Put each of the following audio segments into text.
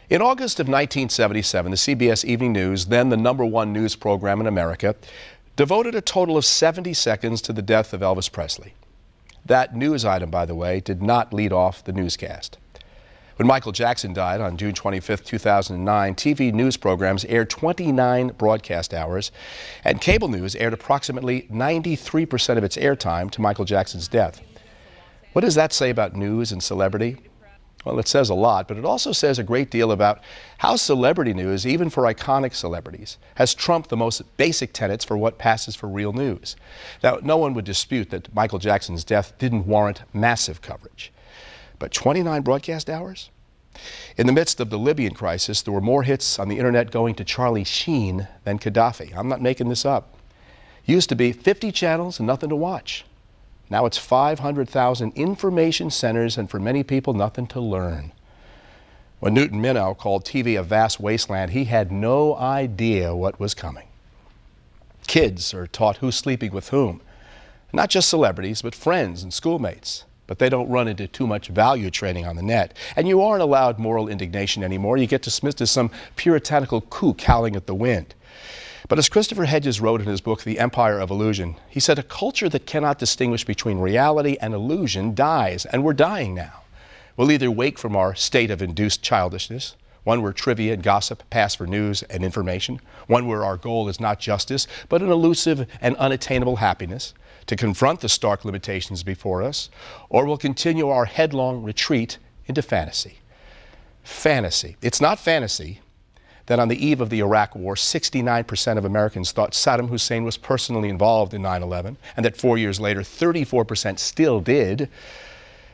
In August of 1977, the CBS Evening News, then the #1 news program in America, devoted a total of 70 seconds to the death of Elvis Presley. That news item, by the way, did not lead off the newscast. When Michael Jackson died on June 25, 2009, TV news programs aired 29 broadcast hours, and cable news aired approximately 93% of its airtime to Michael Jackson's death. What does that say about news and celebrity? Well, it says a lot, but it also says a great deal about how celebrity news, even for iconic celebrities, has trumped the most basic tenets for what passes for real news. Now, no one would dispute that Michael Jackson's death didn't warrant massive coverage. But 29 broadcast hours? In the midst of the Libyan crisis, there were more hits on the internet going to Charlie Sheen than Gaddafi. I'm not making this up. Used to be 50 channels and nothing to watch. Now it's 500,000 information centers and for many people, nothing to learn. When Newton Minow called TV a vast wasteland, he had no idea what was coming. Kids are taught who's sleeping with whom. Not just celebrities, but friends and schoolmates. But they don't run into too much value trading on the net. And you aren't allowed moral indignation anymore. You get dismissed as some puritanical kook howling at the wind. But as Christopher Hedges wrote in his book, The Empire of Illusion, he said, a culture that cannot distinguish between reality and illusion dies, and we're dying now. We'll either wake from our state of induced childishness, one where trivia and gossip pass for news and information, one where our goal is not justice, but an elusive and unattainable happiness, to confront the stark limitations before us, or we'll continue our headlong retreat into fantasy. Fantasy. It's not fantasy that on the eve of the Iraq War, 69% of Americans thought Saddam Hussein was personally involved in 9/11, and that 4 years later, 34% still did.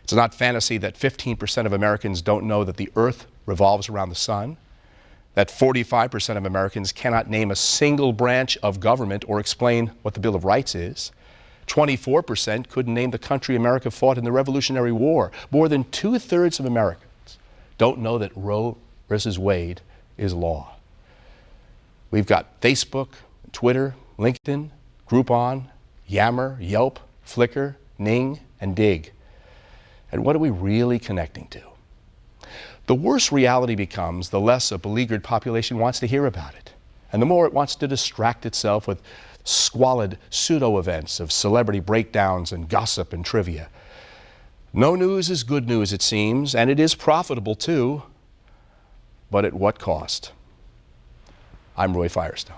It's not fantasy that 15% of Americans don't know that the earth revolves around the sun, that 45% of Americans cannot name a single branch of government or explain what the Bill of Rights is. 24% couldn't name the country America fought in the Revolutionary War. More than 2/3 of Americans don't know that Roe versus Wade is law. We've got Facebook, Twitter, LinkedIn, Groupon, Yammer, Yelp, Flickr, Ning, and Dig. And what are we really connecting to? The worse reality becomes, the less a beleaguered population wants to hear about it, and the more it wants to distract itself with squalid pseudo-events of celebrity breakdowns and gossip and trivia. No news is good news, it seems, and it is profitable too. But at what cost? I'm Roy Firestone.